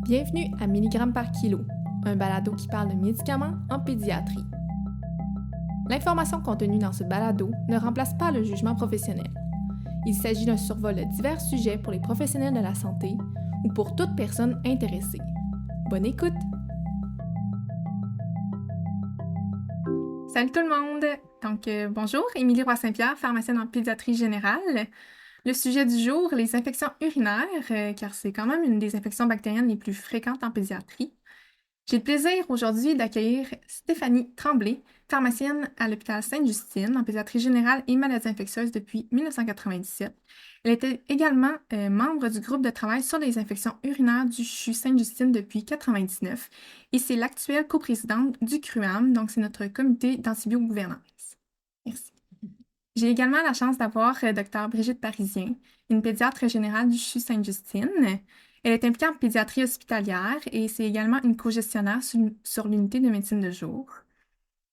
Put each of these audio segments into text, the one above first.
Bienvenue à Milligrammes par kilo, un balado qui parle de médicaments en pédiatrie. L'information contenue dans ce balado ne remplace pas le jugement professionnel. Il s'agit d'un survol de divers sujets pour les professionnels de la santé ou pour toute personne intéressée. Bonne écoute! Salut tout le monde! Bonjour, Émilie Roy-Saint-Pierre, pharmacienne en pédiatrie générale. Le sujet du jour, les infections urinaires, car c'est quand même une des infections bactériennes les plus fréquentes en pédiatrie. J'ai le plaisir aujourd'hui d'accueillir Stéphanie Tremblay, pharmacienne à l'hôpital Sainte-Justine en pédiatrie générale et maladies infectieuses depuis 1997. Elle était également membre du groupe de travail sur les infections urinaires du CHU Sainte-Justine depuis 1999 et c'est l'actuelle coprésidente du CRUAM, donc c'est notre comité d'antibiogouvernance. Merci. J'ai également la chance d'avoir Dr Brigitte Parisien, une pédiatre générale du CHU Sainte-Justine. Elle est impliquée en pédiatrie hospitalière et c'est également une co-gestionnaire sur l'unité de médecine de jour.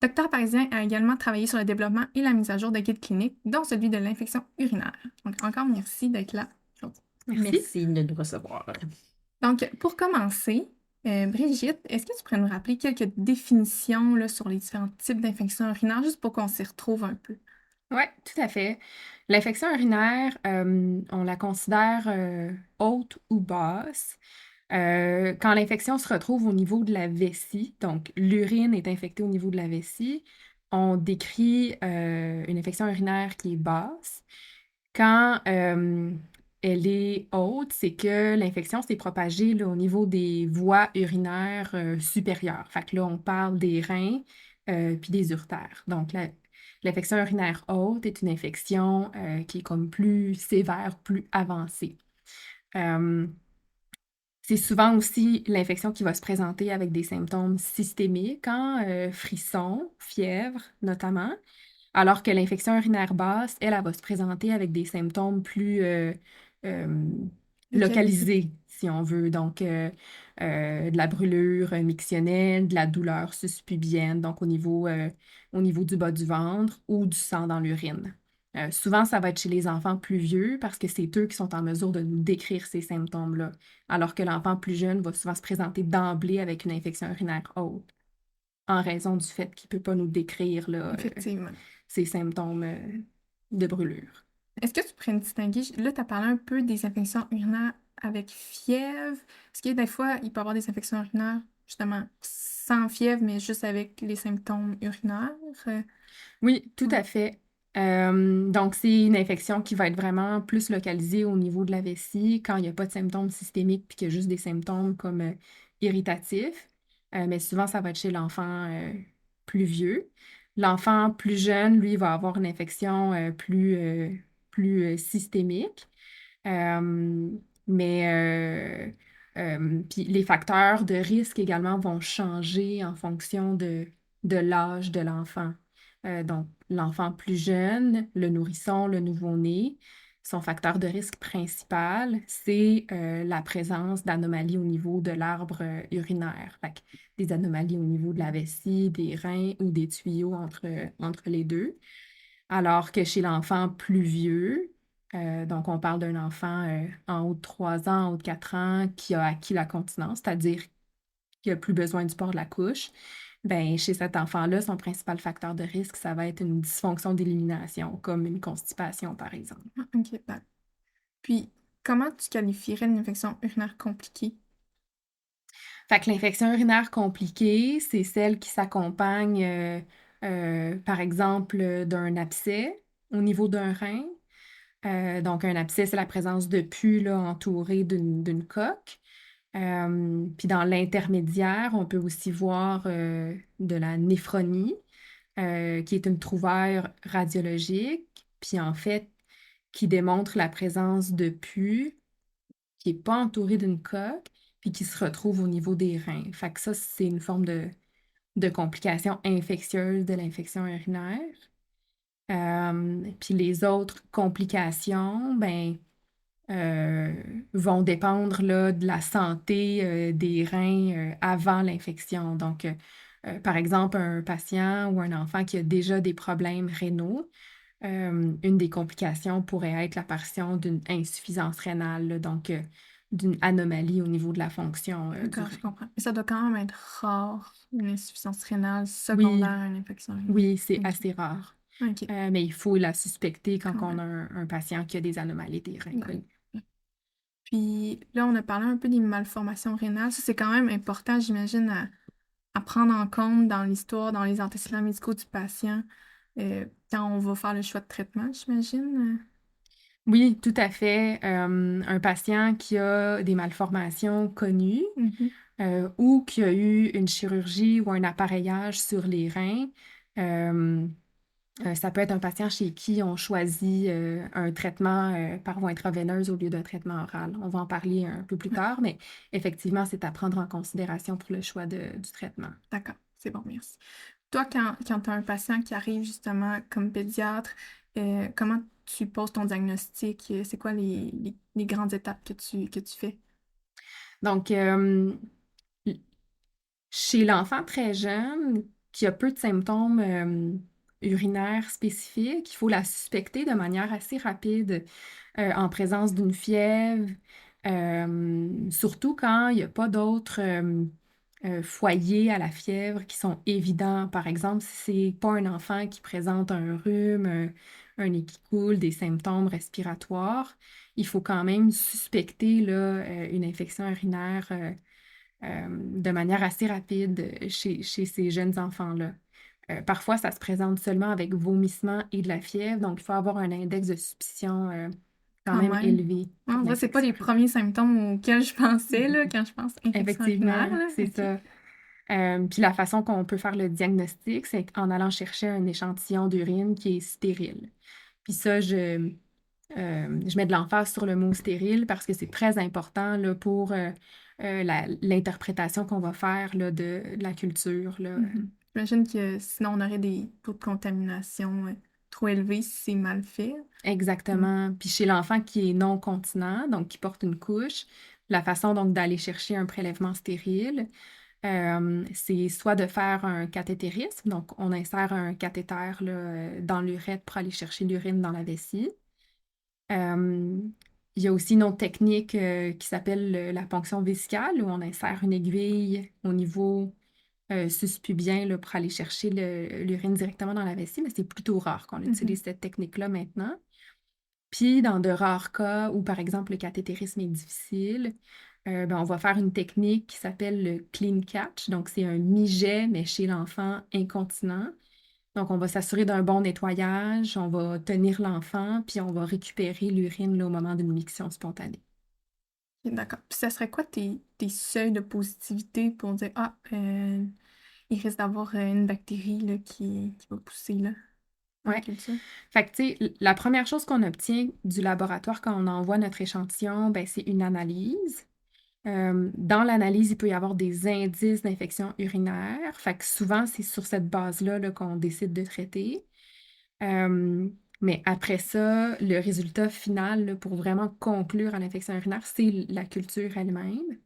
Dr Parisien a également travaillé sur le développement et la mise à jour de guides cliniques, dont celui de l'infection urinaire. Donc, encore merci d'être là aujourd'hui. Merci de nous recevoir. Donc, pour commencer, Brigitte, est-ce que tu pourrais nous rappeler quelques définitions là, sur les différents types d'infections urinaires, juste pour qu'on s'y retrouve un peu? Oui, tout à fait. L'infection urinaire, on la considère haute ou basse. Quand l'infection se retrouve au niveau de la vessie, donc l'urine est infectée au niveau de la vessie, on décrit une infection urinaire qui est basse. Quand elle est haute, c'est que l'infection s'est propagée là, au niveau des voies urinaires supérieures. Fait que là, on parle des reins puis des uretères. Donc, l'infection urinaire haute est une infection qui est comme plus sévère, plus avancée. Euh, c'est souvent aussi l'infection qui va se présenter avec des symptômes systémiques, hein, frissons, fièvre notamment, alors que l'infection urinaire basse, elle va se présenter avec des symptômes plus euh, localisés, si on veut. Donc, de la brûlure mictionnelle, de la douleur suspubienne, donc au niveau du bas du ventre ou du sang dans l'urine. Souvent, ça va être chez les enfants plus vieux parce que c'est eux qui sont en mesure de nous décrire ces symptômes-là, alors que l'enfant plus jeune va souvent se présenter d'emblée avec une infection urinaire haute, en raison du fait qu'il ne peut pas nous décrire là, Effectivement. ces symptômes de brûlure. Est-ce que tu pourrais me distinguer? Là, tu as parlé un peu des infections urinaires avec fièvre. Est-ce que des fois, il peut y avoir des infections urinaires, justement, sans fièvre, mais juste avec les symptômes urinaires? Oui, tout Ouais. à fait. Donc, c'est une infection qui va être vraiment plus localisée au niveau de la vessie quand il n'y a pas de symptômes systémiques puis qu'il y a juste des symptômes comme irritatifs. Mais souvent, ça va être chez l'enfant plus vieux. L'enfant plus jeune, lui, va avoir une infection plus systémique. Euh, mais puis les facteurs de risque également vont changer en fonction de l'âge de l'enfant. Donc, l'enfant plus jeune, le nourrisson, le nouveau-né, son facteur de risque principal, c'est la présence d'anomalies au niveau de l'arbre urinaire. Fait que des anomalies au niveau de la vessie, des reins ou des tuyaux entre les deux. Alors que chez l'enfant plus vieux, donc on parle d'un enfant en haut de 3 ans, en haut de 4 ans, qui a acquis la continence, c'est-à-dire qui n'a plus besoin du port de la couche, ben, chez cet enfant-là, son principal facteur de risque, ça va être une dysfonction d'élimination, comme une constipation, par exemple. Ah, OK, d'accord. Puis, comment tu qualifierais une infection urinaire compliquée? Fait que l'infection urinaire compliquée, c'est celle qui s'accompagne, par exemple, d'un abcès au niveau d'un rein. Donc, un abcès, c'est la présence de pus là, entouré d'une coque. Puis dans l'intermédiaire, on peut aussi voir de la néphronie, qui est une trouvaille radiologique, puis en fait, qui démontre la présence de pus qui n'est pas entouré d'une coque, puis qui se retrouve au niveau des reins. Fait que ça, c'est une forme de complication infectieuse de l'infection urinaire. Puis les autres complications, ben, euh, vont dépendre là, de la santé des reins avant l'infection. Donc, par exemple, un patient ou un enfant qui a déjà des problèmes rénaux, une des complications pourrait être l'apparition d'une insuffisance rénale, là. Donc, d'une anomalie au niveau de la fonction du D'accord, je rein. comprends. Mais ça doit quand même être rare, une insuffisance rénale secondaire Oui, à une infection urinaire. oui, c'est OK. assez rare. OK, Mais il faut la suspecter quand quand on a même. un patient qui a des anomalies des reins D'accord. connues. Puis là, on a parlé un peu des malformations rénales. Ça, c'est quand même important, j'imagine, à prendre en compte dans l'histoire, dans les antécédents médicaux du patient, quand on va faire le choix de traitement, j'imagine. Oui, tout à fait. Un patient qui a des malformations connues Mhm. ou qui a eu une chirurgie ou un appareillage sur les reins, euh, ça peut être un patient chez qui on choisit un traitement par voie intraveineuse au lieu d'un traitement oral. On va en parler un peu plus Ouais, tard, mais effectivement, c'est à prendre en considération pour le choix du traitement. d'accord, c'est bon, merci. Toi, quand tu as un patient qui arrive justement comme pédiatre, comment tu poses ton diagnostic? C'est quoi les grandes étapes que tu fais? Donc, chez l'enfant très jeune, qui a peu de symptômes urinaires spécifiques, il faut la suspecter de manière assez rapide en présence d'une fièvre, surtout quand il n'y a pas d'autres foyers à la fièvre qui sont évidents. Par exemple, si c'est pas un enfant qui présente un rhume, un nez qui coule, des symptômes respiratoires, il faut quand même suspecter là, une infection urinaire de manière assez rapide chez ces jeunes enfants-là. Parfois, ça se présente seulement avec vomissement et de la fièvre, donc il faut avoir un index de suspicion quand Quand même même. élevé Ouais, pour on dirait que c'est pas l'infection les urinaire. premiers symptômes auxquels je pensais là, quand je pense infection urinaire, Effectivement, là. c'est OK. ça. Puis la façon qu'on peut faire le diagnostic, c'est en allant chercher un échantillon d'urine qui est stérile. Puis ça, je mets de l'emphase sur le mot stérile parce que c'est très important là, pour l'interprétation qu'on va faire là, de la culture. Là. Mhm. J'imagine que sinon on aurait des taux de contamination trop élevés si c'est mal fait. Mm. Exactement. Puis chez l'enfant qui est non continent, donc qui porte une couche, la façon donc d'aller chercher un prélèvement stérile, c'est soit de faire un cathétérisme, donc on insère un cathéter là, dans l'urètre pour aller chercher l'urine dans la vessie. Euh, il y a aussi une autre technique qui s'appelle la ponction vésicale, où on insère une aiguille au niveau suspubien là, pour aller chercher l'urine directement dans la vessie, mais c'est plutôt rare qu'on Mhm. utilise cette technique-là maintenant. Puis, dans de rares cas où, par exemple, le cathétérisme est difficile, ben, on va faire une technique qui s'appelle le clean catch. Donc, c'est un mi-jet, mais chez l'enfant incontinent. Donc, on va s'assurer d'un bon nettoyage, on va tenir l'enfant, puis on va récupérer l'urine là, au moment d'une miction spontanée. Ok, d'accord. Puis ça serait quoi tes seuils de positivité pour dire, ah, il risque d'avoir une bactérie là, qui va pousser là, dans la Ouais. culture? Fait que, tu sais, la première chose qu'on obtient du laboratoire quand on envoie notre échantillon, ben, c'est une analyse. Dans l'analyse, il peut y avoir des indices d'infection urinaire. Fait que souvent, c'est sur cette base-là là, qu'on décide de traiter. Euh, mais après ça, le résultat final là, pour vraiment conclure à l'infection urinaire, c'est la culture elle-même.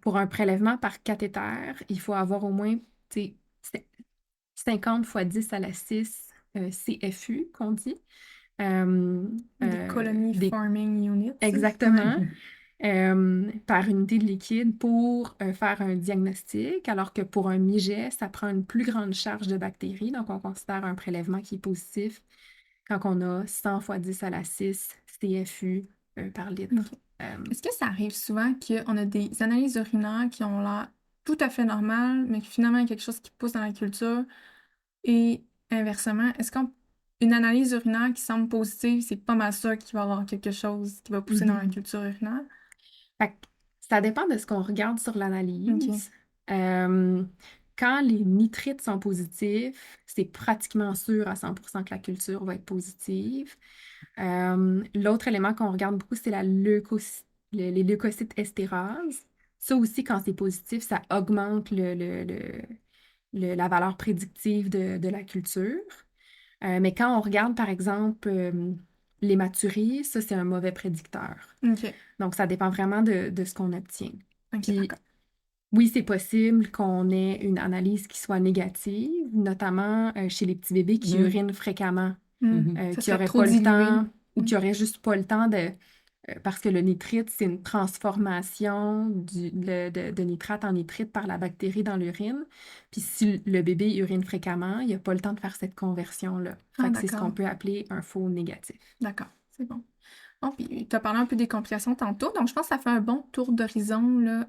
Pour un prélèvement par cathéter, il faut avoir au moins, tu sais, 50 fois 10 à la 6 CFU qu'on dit. Euh, Des colony des... forming units. Ouais. Exactement. Par unité de liquide pour faire un diagnostic, alors que pour un MIGE, ça prend une plus grande charge de bactéries. Donc, on considère un prélèvement qui est positif quand on a 100 fois 10 à la 6 CFU par OK. litre. Euh, Est-ce que ça arrive souvent qu'on a des analyses urinaires qui ont l'air tout à fait normales, mais que finalement il y a quelque chose qui pousse dans la culture? Et inversement, est-ce qu'une analyse urinaire qui semble positive, c'est pas mal sûr qu'il va y avoir quelque chose qui va pousser dans la Mhm. culture urinaire? Fait que ça dépend de ce qu'on regarde sur OK. l'analyse. Euh, Quand les nitrites sont positifs, c'est pratiquement sûr à 100% que la culture va être positive. L'autre élément qu'on regarde beaucoup, c'est les leucocytes estérases. Ça aussi, quand c'est positif, ça augmente la valeur prédictive de la culture. Mais quand on regarde, par exemple, l'hématurie, ça, c'est un mauvais prédicteur. OK. Donc, ça dépend vraiment de ce qu'on obtient. OK, Puis, d'accord. oui, c'est possible qu'on ait une analyse qui soit négative, notamment chez les petits bébés qui Mhm. urinent fréquemment, Hmm. Mhm. Ça qui serait n'auraient trop pas le dilué. temps ou Hmm. qui n'auraient juste pas le temps parce que le nitrite, c'est une transformation de nitrate en nitrite par la bactérie dans l'urine. Puis si le bébé urine fréquemment, il n'a pas le temps de faire cette conversion-là. Ah, Fait que c'est ce qu'on d'accord. peut appeler un faux négatif. D'accord. C'est bon. Bon, puis tu as parlé un peu des complications tantôt, donc je pense que ça fait un bon tour d'horizon là,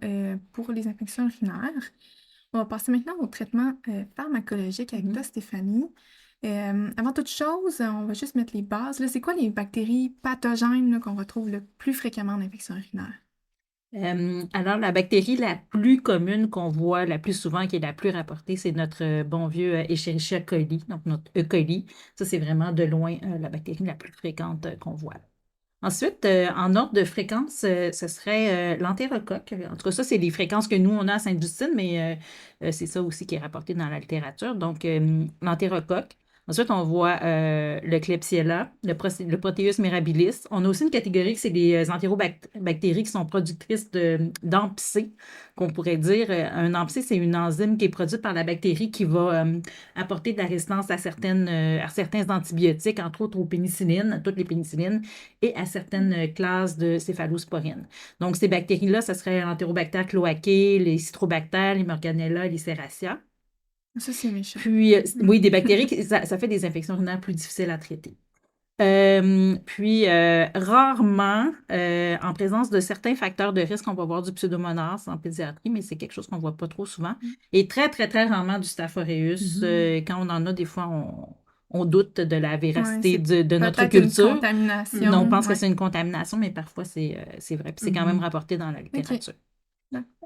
pour les infections urinaires. On va passer maintenant au traitement pharmacologique avec toi, Mhm. Stéphanie. Avant toute chose, on va juste mettre les bases. Là, c'est quoi les bactéries pathogènes là, qu'on retrouve le plus fréquemment en infection urinaire? Alors, la bactérie la plus commune qu'on voit la plus souvent, qui est la plus rapportée, c'est notre bon vieux Escherichia coli, donc notre E. coli. Ça, c'est vraiment de loin la bactérie la plus fréquente qu'on voit. Ensuite, en ordre de fréquence, ce serait l'entérocoque. En tout cas, ça, c'est les fréquences que nous, on a à Sainte-Justine, mais c'est ça aussi qui est rapporté dans la littérature. Donc, l'entérocoque. Ensuite, on voit le Klebsiella, le Proteus mirabilis. On a aussi une catégorie que c'est les entérobactéries qui sont productrices d'AMP-C, qu'on pourrait dire. Un AMP-C, c'est une enzyme qui est produite par la bactérie qui va apporter de la résistance à certains antibiotiques, entre autres aux pénicillines, à toutes les pénicillines et à certaines classes de céphalosporines. Donc, ces bactéries-là, ce serait l'Enterobacter cloacae, les Citrobacter, les Morganella, les Serratia. Ça, c'est méchant. Puis, oui, des bactéries, ça fait des infections urinaires plus difficiles à traiter. Rarement, en présence de certains facteurs de risque, on va voir du pseudomonas en pédiatrie, mais c'est quelque chose qu'on ne voit pas trop souvent. Et très, très, très rarement du Staph aureus. Quand on en a, des fois, on doute de la Ouais, véracité c'est de notre peut-être une culture. On contamination. pense que Ouais. c'est une contamination, mais parfois c'est vrai. Puis c'est quand même rapporté dans la OK. littérature.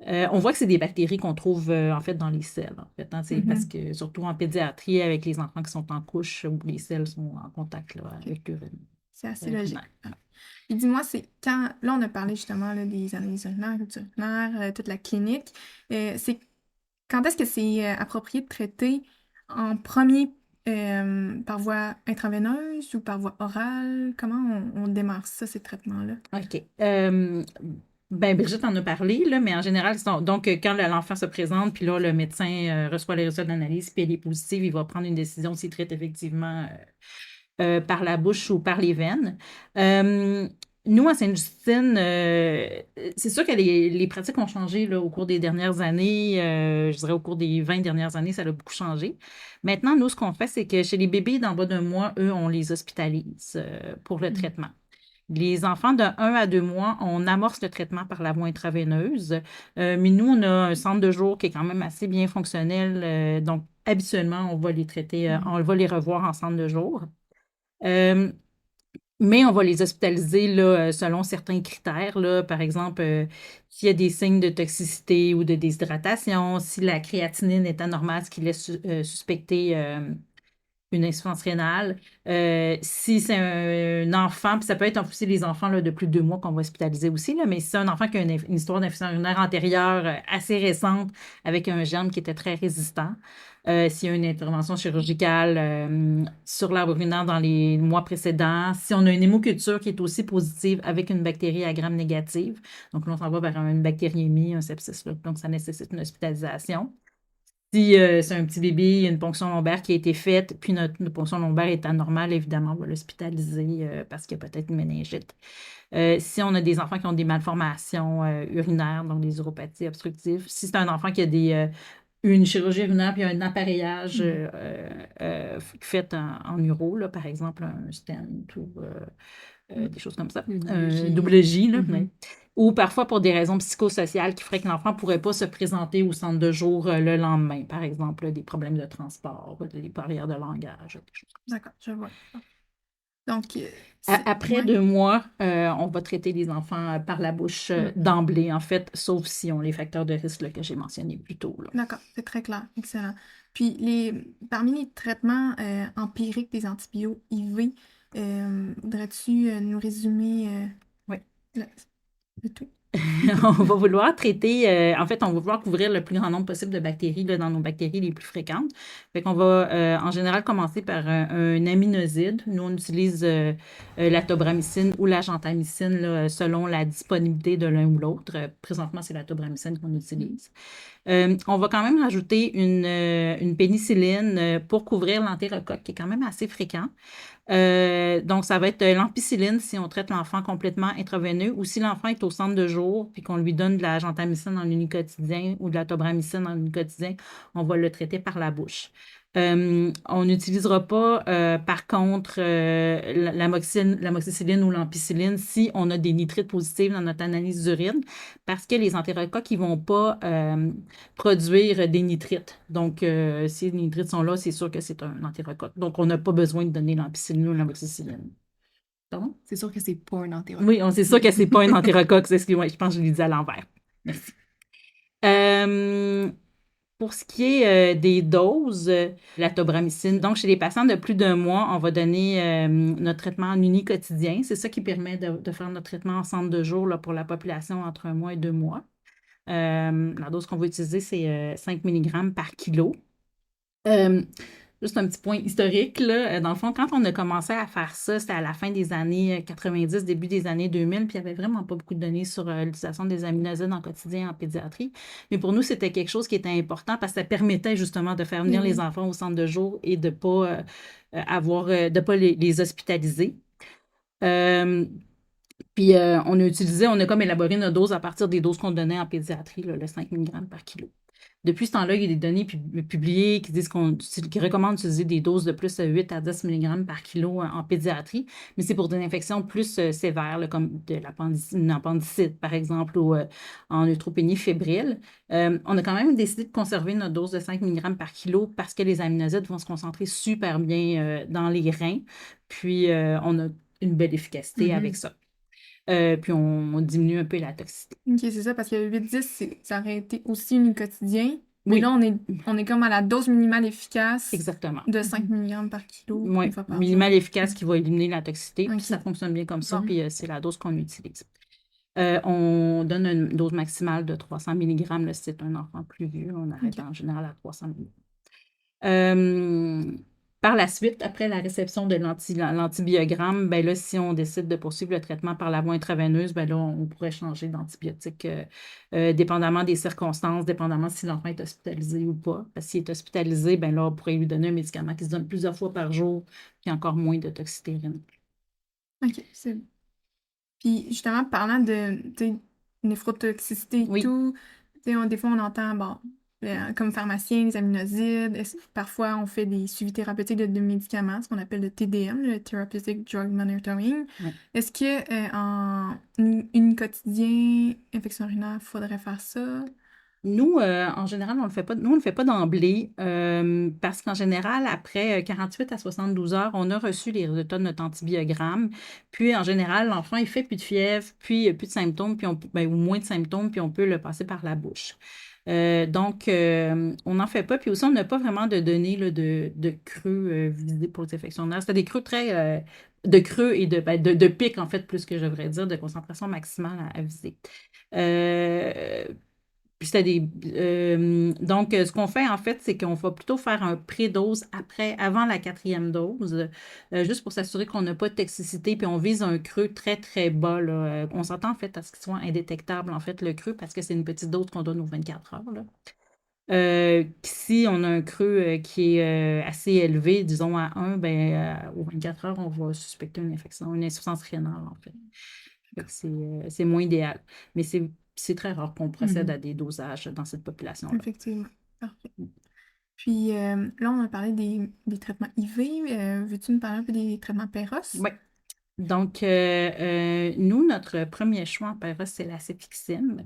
On voit que c'est des bactéries qu'on trouve en fait dans les selles. En fait, hein. C'est parce que surtout en pédiatrie, avec les enfants qui sont en couche, où les selles sont en contact là, OK. avec l'urine. C'est assez logique. Ouais. Puis dis-moi, c'est quand. Là, on a parlé justement là, des analyses urinaires, culture urinaire, toute la clinique. C'est quand est-ce que c'est approprié de traiter en premier par voie intraveineuse ou par voie orale? Comment on démarre ça, ces traitements-là? OK. Brigitte en a parlé, là, mais en général, donc, quand l'enfant se présente, puis là, le médecin reçoit les résultats de l'analyse, puis elle est positive, il va prendre une décision s'il traite effectivement par la bouche ou par les veines. Euh, Nous, à Sainte-Justine, c'est sûr que les pratiques ont changé là, au cours des dernières années. Je dirais au cours des 20 dernières années, ça a beaucoup changé. Maintenant, nous, ce qu'on fait, c'est que chez les bébés d'en bas d'un mois, eux, on les hospitalise pour le traitement. Les enfants de 1 à 2 mois, on amorce le traitement par la voie intraveineuse. Mais nous, on a un centre de jour qui est quand même assez bien fonctionnel. Donc, habituellement, on va les traiter, on va les revoir en centre de jour. Euh, mais on va les hospitaliser là, selon certains critères. Là. Par exemple, s'il y a des signes de toxicité ou de déshydratation, si la créatinine est anormale, ce qui laisse suspecter une insuffisance rénale. Si c'est un enfant, puis ça peut être aussi les enfants là, de plus de 2 mois qu'on va hospitaliser aussi, là, mais si c'est un enfant qui a une histoire d'infection urinaire antérieure assez récente avec un germe qui était très résistant, s'il y a une intervention chirurgicale sur l'arbre urinaire dans les mois précédents, si on a une hémoculture qui est aussi positive avec une bactérie à gram négative, donc là, on s'en va vers une bactériémie, un sepsis, là, donc ça nécessite une hospitalisation. Si c'est un petit bébé, il y a une ponction lombaire qui a été faite, puis notre ponction lombaire est anormale, évidemment, on va l'hospitaliser parce qu'il y a peut-être une méningite. Si on a des enfants qui ont des malformations urinaires, donc des uropathies obstructives, si c'est un enfant qui a une chirurgie urinaire puis un appareillage fait en uro, là, par exemple un stent ou des choses comme ça, double J, là, mais- ou parfois pour des raisons psychosociales qui feraient que l'enfant ne pourrait pas se présenter au centre de jour le lendemain, par exemple, des problèmes de transport, des barrières de langage, des choses comme ça. D'accord, je vois. Donc, Après ouais. 2 mois, on va traiter les enfants par la bouche d'emblée, en fait, sauf si on les facteurs de risque là, que j'ai mentionnés plus tôt. Là. D'accord, c'est très clair, excellent. Puis, parmi les traitements empiriques des antibiotiques IV, voudrais-tu nous résumer Oui. le tout? On va vouloir traiter, en fait, on va vouloir couvrir le plus grand nombre possible de bactéries là, dans nos bactéries les plus fréquentes. Fait qu'on va en général commencer par un aminoside. Nous, on utilise la tobramycine ou la gentamicine là, selon la disponibilité de l'un ou l'autre. Présentement, c'est la tobramycine qu'on utilise. On va quand même rajouter une pénicilline pour couvrir l'entérocoque, qui est quand même assez fréquent. Donc, ça va être l'ampicilline si on traite l'enfant complètement intraveineux ou si l'enfant est au centre de jour puis qu'on lui donne de la gentamicine en unicotidien ou de la tobramycine en unicotidien, on va le traiter par la bouche. On n'utilisera pas, par contre, l'amoxicilline ou l'ampicilline si on a des nitrites positifs dans notre analyse d'urine parce que les entérocoques, ils ne vont pas produire des nitrites. Donc, si les nitrites sont là, c'est sûr que c'est un entérocoque. Donc, on n'a pas besoin de donner l'ampicilline ou l'amoxicilline. Pardon? C'est sûr que c'est pas un entérocoque. Oui, c'est sûr que c'est pas un entérocoque. Excusez-moi, je pense que je l'ai dit à l'envers. Merci. Pour ce qui est des doses, la tobramycine, donc chez les patients de plus d'un mois, on va donner notre traitement en unicotidien. C'est ça qui permet de faire notre traitement en centre de jour là, pour la population entre 1 mois et 2 mois. La dose qu'on va utiliser, c'est 5 mg par kilo. Juste un petit point historique, là. Dans le fond, quand on a commencé à faire ça, c'était à la fin des années 90, début des années 2000, puis il n'y avait vraiment pas beaucoup de données sur l'utilisation des aminoacides en quotidien en pédiatrie. Mais pour nous, c'était quelque chose qui était important parce que ça permettait justement de faire venir les enfants au centre de jour et de ne pas de pas les hospitaliser. Puis on a comme élaboré notre dose à partir des doses qu'on donnait en pédiatrie, là, le 5 mg par kilo. Depuis ce temps-là, il y a des données publiées qui disent qui recommandent d'utiliser des doses de plus de 8 à 10 mg par kilo en pédiatrie, mais c'est pour des infections plus sévères, là, comme une appendicite, par exemple, ou en neutropénie fébrile. On a quand même décidé de conserver notre dose de 5 mg par kilo parce que les aminoacides vont se concentrer super bien dans les reins, puis on a une belle efficacité avec ça. Puis on diminue un peu la toxicité. OK, c'est ça, parce que 8-10, ça aurait été aussi unicotidien. Mais là, on est comme à la dose minimale efficace Exactement. de 5 mg par kilo. Oui, une fois par minimale jour. efficace qui va éliminer la toxicité. Puis ça fonctionne bien comme ça, puis c'est la dose qu'on utilise. On donne une dose maximale de 300 mg là, si c'est un enfant plus vieux. On arrête en général à 300 mg. Par la suite, après la réception de l'antibiogramme, ben là, si on décide de poursuivre le traitement par la voie intraveineuse, ben là, on pourrait changer d'antibiotique dépendamment des circonstances, dépendamment si l'enfant est hospitalisé ou pas. Parce qu'il est hospitalisé, ben là, on pourrait lui donner un médicament qui se donne plusieurs fois par jour, puis encore moins de toxicitérine. OK, c'est bon. Puis justement, parlant de néphrotoxicité et tout, des fois on entend, bon, comme pharmacien, les aminoacides, parfois on fait des suivis thérapeutiques de médicaments, ce qu'on appelle le TDM, le Therapeutic Drug Monitoring. Est-ce que en unicotidien, infection urinaire, il faudrait faire ça? Nous, en général, on ne le fait pas d'emblée parce qu'en général, après 48 à 72 heures, on a reçu les résultats de notre antibiogramme. Puis, en général, l'enfant, il fait plus de fièvre, puis plus de symptômes, puis ou moins de symptômes, puis on peut le passer par la bouche. Donc, on n'en fait pas. Puis aussi, on n'a pas vraiment de données là, de creux visés pour les infections urinaires. C'était des creux très... de creux et de pics, en fait, plus que je devrais dire, de concentration maximale à viser. Puis donc, ce qu'on fait, en fait, c'est qu'on va plutôt faire un pré-dose avant la 4e dose, juste pour s'assurer qu'on n'a pas de toxicité, puis on vise un creux très, très bas, là. On s'entend, en fait, à ce qu'il soit indétectable, en fait, le creux, parce que c'est une petite dose qu'on donne aux 24 heures, là. Si on a un creux qui est assez élevé, disons à 1, aux 24 heures, on va suspecter une infection, une insuffisance rénale, en fait. C'est moins idéal. Mais c'est très rare qu'on procède à des dosages dans cette population-là. Effectivement. Parfait. Puis là, on a parlé des traitements IV. Veux-tu nous parler un peu des traitements Péros? Oui. Donc, nous, notre premier choix en Péros, c'est la céfixime.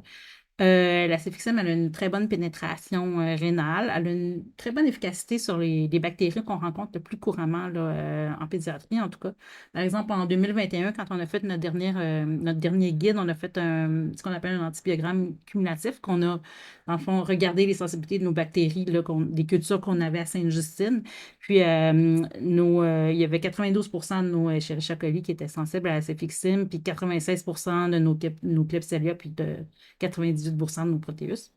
La céfixime, elle a une très bonne pénétration rénale. Elle a une très bonne efficacité sur les bactéries qu'on rencontre le plus couramment là, en pédiatrie, en tout cas. Par exemple, en 2021, quand on a fait notre dernier guide, on a fait ce qu'on appelle un antibiogramme cumulatif, qu'on a, dans le fond, regardé les sensibilités de nos bactéries, là, des cultures qu'on avait à Sainte-Justine. Puis, il y avait 92 de nos Escherichia coli qui étaient sensibles à la céfixime, puis 96 de nos Klebsiella, puis de 98 de nos protéus.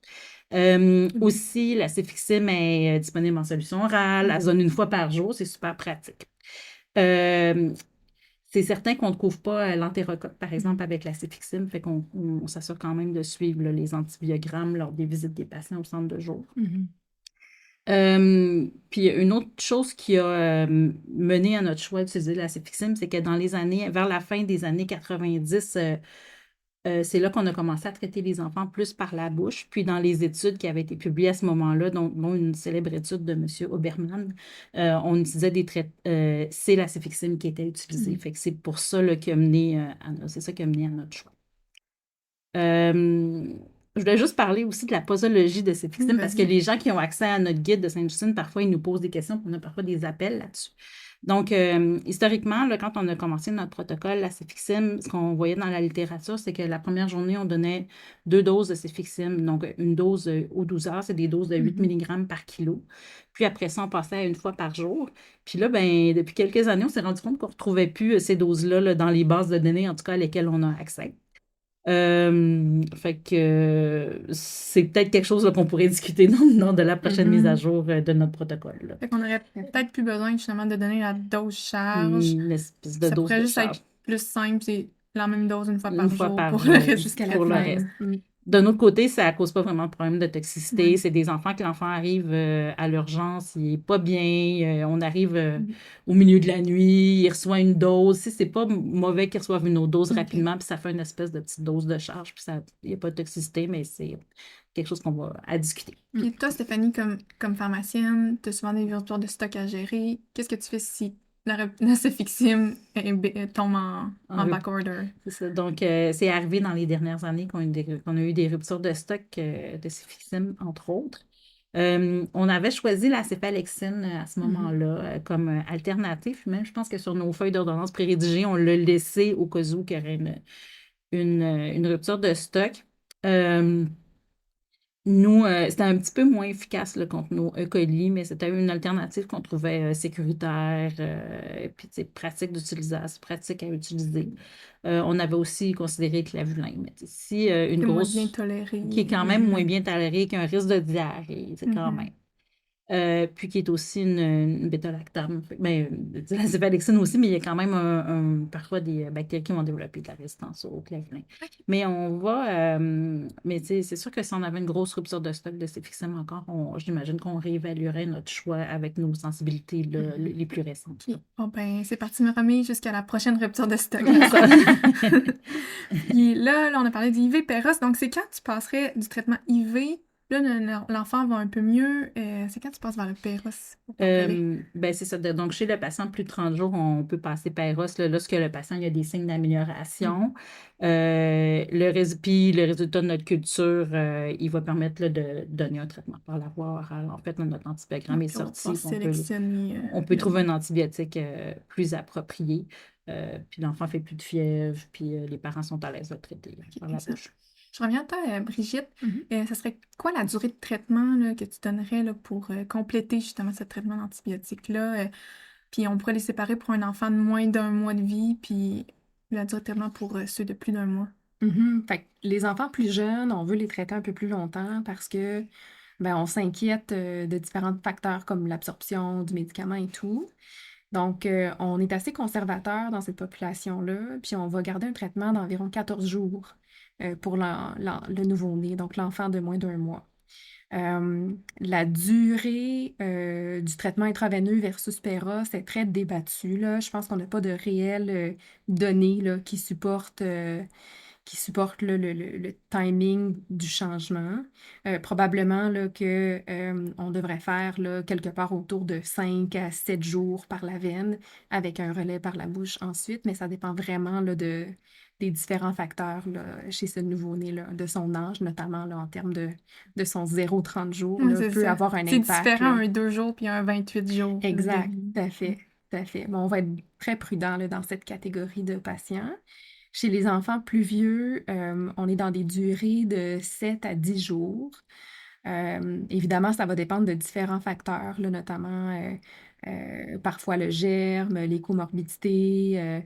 Aussi, la céfixime est disponible en solution orale, elle se donne une fois par jour, c'est super pratique. C'est certain qu'on ne couvre pas l'entérocoque, par exemple, avec la céfixime, fait qu'on s'assure quand même de suivre là, les antibiogrammes lors des visites des patients au centre de jour. Puis une autre chose qui a mené à notre choix d'utiliser la cefixime, c'est que vers la fin des années 90, c'est là qu'on a commencé à traiter les enfants plus par la bouche. Puis dans les études qui avaient été publiées à ce moment-là, dont une célèbre étude de M. Obermann, on utilisait c'est la cefixime qui était utilisée. Fait que c'est pour ça là, c'est ça qui a mené à notre choix. Je voulais juste parler aussi de la posologie de cefixime parce que Vas-y. les gens qui ont accès à notre guide de Sainte-Justine, parfois, ils nous posent des questions, puis on a parfois des appels là-dessus. Donc, historiquement, là, quand on a commencé notre protocole, la cefixime, ce qu'on voyait dans la littérature, c'est que la première journée, on donnait 2 doses de cefixime. Donc, une dose aux 12 heures, c'est des doses de 8 mg par kilo. Puis après ça, on passait à une fois par jour. Puis là, ben, depuis quelques années, on s'est rendu compte qu'on ne retrouvait plus ces doses-là là, dans les bases de données, en tout cas, lesquelles on a accès. Fait que c'est peut-être quelque chose là, qu'on pourrait discuter lors de la prochaine mise à jour de notre protocole. Là. Fait qu'on aurait peut-être plus besoin justement de donner la dose charge. Une espèce de Ça dose pourrait de juste charge. être plus simple, c'est la même dose une fois Une par fois jour par pour jour, le reste Jusqu'à du la pour le fin. traitement. reste. D'un autre côté, ça cause pas vraiment de problème de toxicité. Ouais. C'est des enfants que l'enfant arrive à l'urgence, il est pas bien, on arrive au milieu de la nuit, il reçoit une dose. C'est pas mauvais qu'il reçoive une autre dose Ok. rapidement, puis ça fait une espèce de petite dose de charge, puis il n'y a pas de toxicité, mais c'est quelque chose qu'on va à discuter. Puis toi, Stéphanie, comme pharmacienne, tu as souvent des ruptures de stock à gérer. Qu'est-ce que tu fais si la cefixime tombe en En back order? C'est ça. Donc, c'est arrivé dans les dernières années qu'on a eu des ruptures de stock de cefixime, entre autres. On avait choisi la céphalexine à ce moment-là comme alternative. Même, je pense que sur nos feuilles d'ordonnance prérédigées, on l'a laissé au cas où qu'il y aurait une rupture de stock. Nous, c'était un petit peu moins efficace là, contre nos E. coli, mais c'était une alternative qu'on trouvait sécuritaire, puis pratique d'utilisation, pratique à utiliser. On avait aussi considéré clavulin, mais si une C'est moins bien grosse, toléré. qui est quand même moins bien tolérée qu'un risque de diarrhée, c'est quand même. Puis qui est aussi une bêta-lactame. La céphalexine aussi, mais il y a quand même parfois des bactéries qui vont développer de la résistance au clavulin. Mais mais c'est sûr que si on avait une grosse rupture de stock de cefixime encore, j'imagine qu'on réévaluerait notre choix avec nos sensibilités les plus récentes. Ok. Bon, ben, c'est parti, me remis jusqu'à la prochaine rupture de stock. Ça. Puis là, on a parlé d'IV Péros. Donc, c'est quand tu passerais du traitement IV, là, l'enfant va un peu mieux. C'est quand tu passes vers le Péros? Ben c'est ça. Donc, chez le patient de plus de 30 jours, on peut passer Péros là, lorsque le patient il a des signes d'amélioration. Puis le résultat de notre culture, il va permettre là, de donner un traitement par la voie orale. En fait, notre antibiogramme est Puis on va sorti. pouvoir sélectionner. On peut trouver un antibiotique plus approprié. Puis l'enfant fait plus de fièvre, puis les parents sont à l'aise de le traiter par la ça. bouche. Je reviens à toi, Brigitte. Ça serait quoi la durée de traitement là, que tu donnerais là, pour compléter justement ce traitement d'antibiotiques-là? Puis on pourrait les séparer pour un enfant de moins d'1 mois de vie, puis la durée de traitement pour ceux de plus d'1 mois. Fait que les enfants plus jeunes, on veut les traiter un peu plus longtemps parce que on s'inquiète de différents facteurs comme l'absorption du médicament et tout. Donc, on est assez conservateur dans cette population-là, puis on va garder un traitement d'environ 14 jours pour le nouveau-né, donc l'enfant de moins d'1 mois. La durée du traitement intraveineux versus Péros est très débattue, là. Je pense qu'on n'a pas de réelles données là, qui supportent là, le timing du changement. Probablement là, que on devrait faire là, quelque part autour de 5 à 7 jours par la veine avec un relais par la bouche ensuite, mais ça dépend vraiment là, des différents facteurs là, chez ce nouveau-né, de son âge, notamment là, en termes de son 0-30 jours, là, peut ça. avoir un C'est impact. différent Là. un 2 jours puis un 28 jours. Exact, tout à fait. Tout à fait. Bon, on va être très prudent là, dans cette catégorie de patients. Chez les enfants plus vieux, on est dans des durées de 7 à 10 jours. Évidemment, ça va dépendre de différents facteurs, là, notamment parfois le germe, les comorbidités.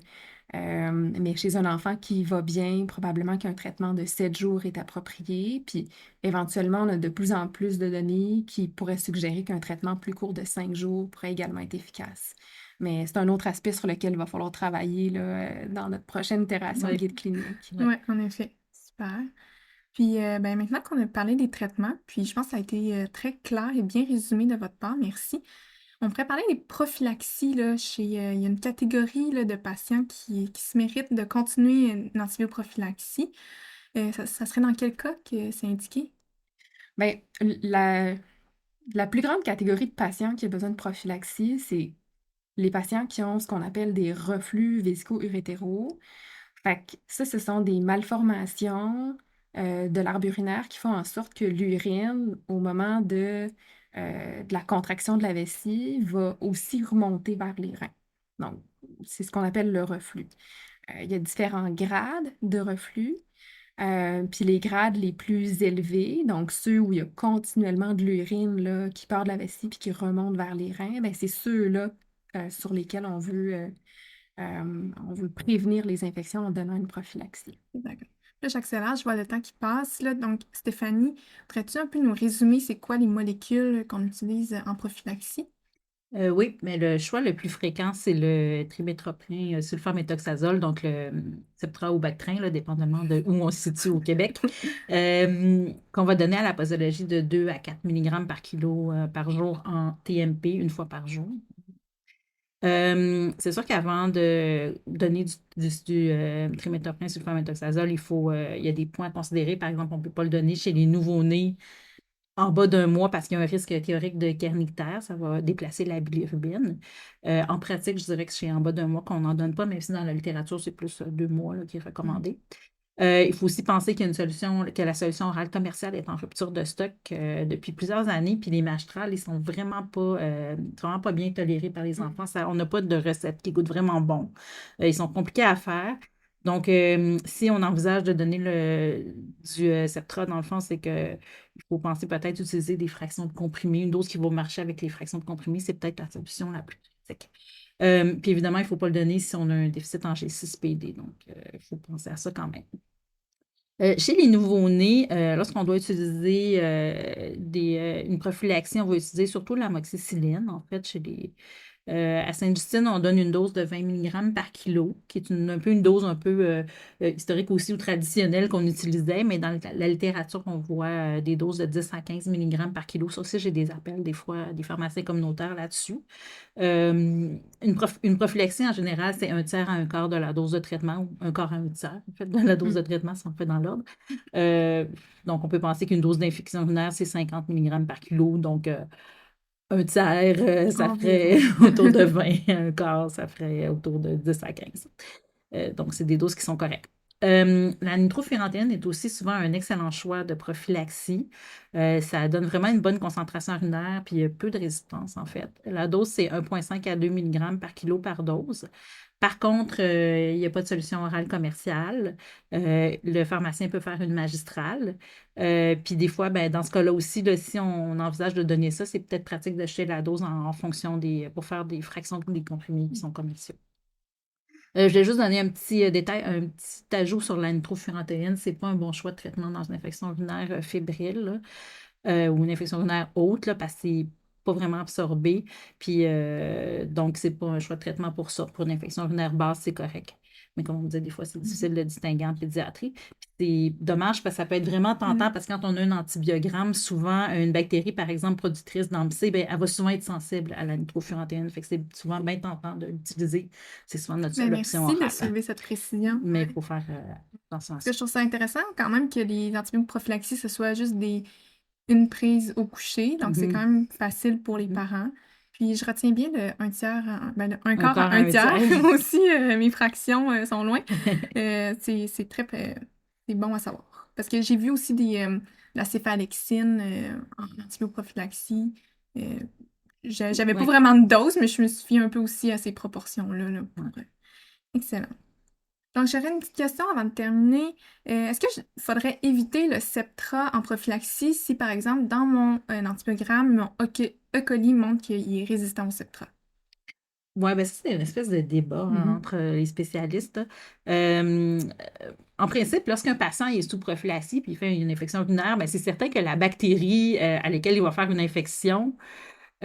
Mais chez un enfant qui va bien, probablement qu'un traitement de 7 jours est approprié. Puis éventuellement, on a de plus en plus de données qui pourraient suggérer qu'un traitement plus court de 5 jours pourrait également être efficace. Mais c'est un autre aspect sur lequel il va falloir travailler là, dans notre prochaine itération de guide clinique. Oui, en effet. Super. Puis maintenant qu'on a parlé des traitements, puis je pense que ça a été très clair et bien résumé de votre part, merci. On pourrait parler des prophylaxies, là, il y a une catégorie là, de patients qui se méritent de continuer une antibioprophylaxie. Ça serait dans quel cas que c'est indiqué? Ben, la plus grande catégorie de patients qui a besoin de prophylaxie, c'est les patients qui ont ce qu'on appelle des reflux vésico-urétéraux. Fait que ça, ce sont des malformations de l'arbre urinaire qui font en sorte que l'urine, au moment de la contraction de la vessie, va aussi remonter vers les reins. Donc, c'est ce qu'on appelle le reflux. Il y a différents grades de reflux. Puis les grades les plus élevés, donc ceux où il y a continuellement de l'urine là, qui part de la vessie puis qui remonte vers les reins, ben, c'est ceux-là sur lesquels on veut prévenir les infections en donnant une prophylaxie. D'accord. Là, j'accélère, je vois le temps qui passe. Là. Donc, Stéphanie, pourrais-tu un peu nous résumer c'est quoi les molécules qu'on utilise en prophylaxie? Oui, mais le choix le plus fréquent, c'est le trimethoprim sulfaméthoxazole, donc le Septra ou Bactrin, là, dépendamment de où on se situe au Québec, qu'on va donner à la posologie de 2 à 4 mg par kilo par jour en TMP, une fois par jour. C'est sûr qu'avant de donner du trimethoprim sulfaméthoxazole, il y a des points à considérer. Par exemple, on ne peut pas le donner chez les nouveau-nés en bas d'un mois parce qu'il y a un risque théorique de kernictère, ça va déplacer la bilirubine. En pratique, je dirais que c'est en bas d'un mois qu'on n'en donne pas, même si dans la littérature, c'est plus 2 mois là, qui est recommandé. Il faut aussi penser qu'il y a une solution, que la solution orale commerciale est en rupture de stock depuis plusieurs années, puis les mastrals, ils sont vraiment pas bien tolérés par les enfants. On n'a pas de recette qui goûte vraiment bon. Ils sont compliqués à faire. Donc, si on envisage de donner du Septra, dans le fond, c'est que il faut penser peut-être utiliser des fractions de comprimés. Une dose qui va marcher avec les fractions de comprimés, c'est peut-être la solution la plus pratique. Puis évidemment, il ne faut pas le donner si on a un déficit en G6PD. Donc, il faut penser à ça quand même. Chez les nouveau-nés, lorsqu'on doit utiliser une prophylaxie, on va utiliser surtout l'amoxicilline. En fait, à Sainte-Justine, on donne une dose de 20 mg par kilo, qui est un peu une dose un peu historique aussi ou traditionnelle qu'on utilisait, mais dans la littérature, on voit des doses de 10 à 15 mg par kilo. Ça aussi, j'ai des appels des fois des pharmaciens communautaires là-dessus. Une prophylaxie, en général, c'est un tiers à un quart de la dose de traitement ou un quart à un tiers, en fait, de la dose de traitement, si on fait dans l'ordre. Donc, on peut penser qu'une dose d'infection urinaire, c'est 50 mg par kilo. Donc, un tiers, ça ferait Environ. autour de 20, un quart, ça ferait autour de 10 à 15. Donc, c'est des doses qui sont correctes. La nitrofurantoïne est aussi souvent un excellent choix de prophylaxie. Ça donne vraiment une bonne concentration urinaire, puis il y a peu de résistance, en fait. La dose, c'est 1,5 à 2 mg par kilo par dose. Par contre, il n'y a pas de solution orale commerciale. Le pharmacien peut faire une magistrale. Puis des fois, ben, dans ce cas-là aussi, là, si on envisage de donner ça, c'est peut-être pratique de jeter la dose en fonction pour faire des fractions des comprimés qui sont commerciaux. Je vais juste donner un petit détail, un petit ajout sur la nitrofurantoïne. C'est pas un bon choix de traitement dans une infection urinaire fébrile là, ou une infection urinaire haute là, parce que c'est pas vraiment absorbé. Puis donc, c'est pas un choix de traitement pour ça. Pour une infection urinaire basse, c'est correct. Mais comme on disait, des fois, c'est difficile de distinguer en pédiatrie. Puis c'est dommage parce que ça peut être vraiment tentant parce que quand on a un antibiogramme, souvent, une bactérie, par exemple, productrice d'AMP, ben, elle va souvent être sensible à la nitrofurantoïne. Fait que c'est souvent bien tentant de l'utiliser. C'est souvent notre Ben, seule option merci de orale. soulever cette précision. Mais il faut faire attention à Parce ça. que je trouve ça intéressant quand même que les antibioprophylaxies, ce soit juste une prise au coucher. Donc, c'est quand même facile pour les parents. Puis, je retiens bien un tiers, un quart à Encore un un tiers. tiers. Moi aussi, mes fractions sont loin. C'est c'est bon à savoir. Parce que j'ai vu aussi la céphalexine en antibioprophylaxie. Euh, J'avais pas Oui. vraiment de dose, mais je me suis fiée un peu aussi à ces proportions-là. Excellent. Donc, j'aurais une petite question avant de terminer. Est-ce faudrait éviter le Septra en prophylaxie si, par exemple, dans mon antibiogramme, mon E. coli montre qu'il est résistant au Septra? Oui, ben ça, c'est une espèce de débat entre les spécialistes. Là. En principe, lorsqu'un patient est sous prophylaxie puis il fait une infection urinaire, ben, c'est certain que la bactérie à laquelle il va faire une infection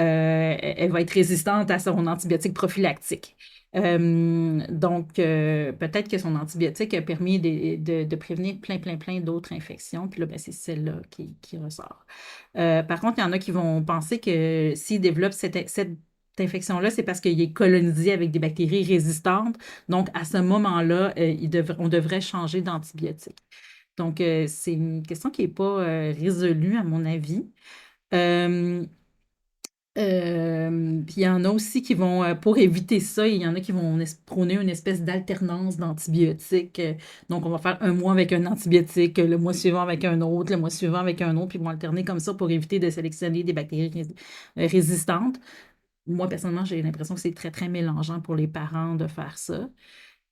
elle va être résistante à son antibiotique prophylactique. Donc, peut-être que son antibiotique a permis de prévenir plein d'autres infections. Puis là, ben, c'est celle-là qui ressort. Par contre, il y en a qui vont penser que s'il développe cette infection-là, c'est parce qu'il est colonisé avec des bactéries résistantes. Donc, à ce moment-là, on devrait changer d'antibiotique. Donc, c'est une question qui n'est pas résolue, à mon avis. Euh, puis il y en a aussi qui vont, pour éviter ça, il y en a qui vont prôner une espèce d'alternance d'antibiotiques. Donc, on va faire un mois avec un antibiotique, le mois suivant avec un autre, le mois suivant avec un autre, puis ils vont alterner comme ça pour éviter de sélectionner des bactéries résistantes. Moi, personnellement, j'ai l'impression que c'est très mélangeant pour les parents de faire ça.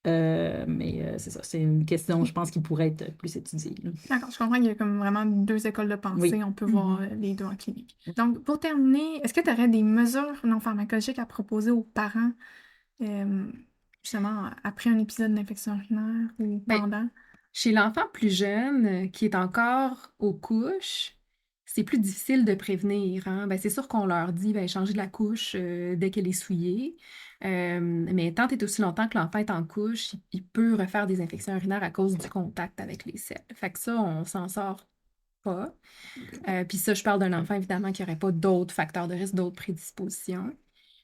Mais c'est ça, c'est une question, je pense, qui pourrait être plus étudiée, là. D'accord, je comprends qu'il y a comme vraiment deux écoles de pensée. Oui. On peut voir les deux en clinique. Donc, pour terminer, est-ce que tu aurais des mesures non pharmacologiques à proposer aux parents, justement, après un épisode d'infection urinaire ou Ben, pendant? chez l'enfant plus jeune qui est encore aux couches, c'est plus difficile de prévenir, hein. Ben, c'est sûr qu'on leur dit changez de la couche dès qu'elle est souillée. Mais tant et aussi longtemps que l'enfant est en couche, il peut refaire des infections urinaires à cause du contact avec les selles. Fait que ça, on s'en sort pas. Puis ça, je parle d'un enfant, évidemment, qui n'aurait pas d'autres facteurs de risque, d'autres prédispositions.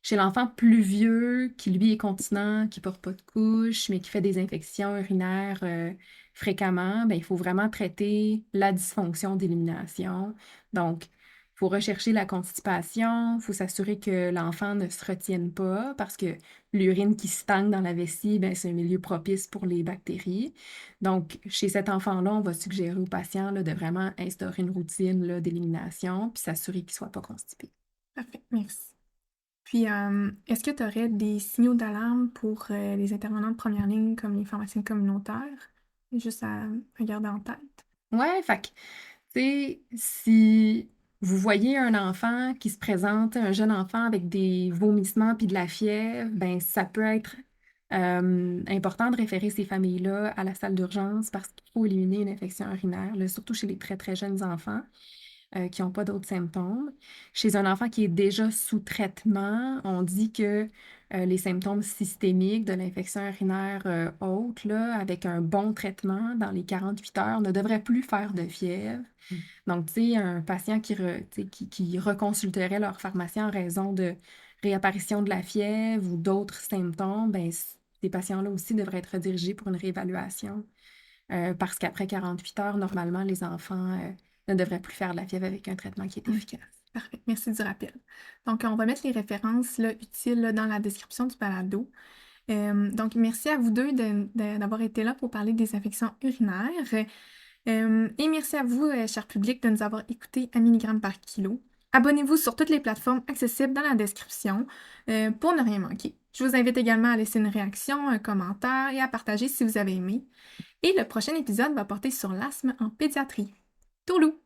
Chez l'enfant plus vieux, qui lui est continent, qui ne porte pas de couche, mais qui fait des infections urinaires fréquemment, ben, il faut vraiment traiter la dysfonction d'élimination. Donc, il faut rechercher la constipation, il faut s'assurer que l'enfant ne se retienne pas parce que l'urine qui stagne dans la vessie, ben, c'est un milieu propice pour les bactéries. Donc, chez cet enfant-là, on va suggérer au patient là, de vraiment instaurer une routine là, d'élimination puis s'assurer qu'il ne soit pas constipé. Parfait, merci. Puis, est-ce que tu aurais des signaux d'alarme pour les intervenants de première ligne comme les pharmaciens communautaires? Juste à garder en tête. Ouais, fait que, tu sais, si vous voyez un enfant qui se présente, un jeune enfant avec des vomissements puis de la fièvre, ben ça peut être important de référer ces familles-là à la salle d'urgence parce qu'il faut éliminer une infection urinaire, là, surtout chez les très jeunes enfants qui n'ont pas d'autres symptômes. Chez un enfant qui est déjà sous traitement, on dit que les symptômes systémiques de l'infection urinaire haute, là, avec un bon traitement dans les 48 heures, ne devrait plus faire de fièvre. Donc, tu sais, un patient qui reconsulterait leur pharmacien en raison de réapparition de la fièvre ou d'autres symptômes, ben, ces patients-là aussi devraient être redirigés pour une réévaluation parce qu'après 48 heures, normalement, les enfants ne devraient plus faire de la fièvre avec un traitement qui est efficace. Parfait, merci du rappel. Donc, on va mettre les références là, utiles là, dans la description du balado. Donc, merci à vous deux d'avoir été là pour parler des infections urinaires. Et merci à vous, cher public, de nous avoir écoutés à milligrammes par kilo. Abonnez-vous sur toutes les plateformes accessibles dans la description pour ne rien manquer. Je vous invite également à laisser une réaction, un commentaire et à partager si vous avez aimé. Et le prochain épisode va porter sur l'asthme en pédiatrie. Tourlou!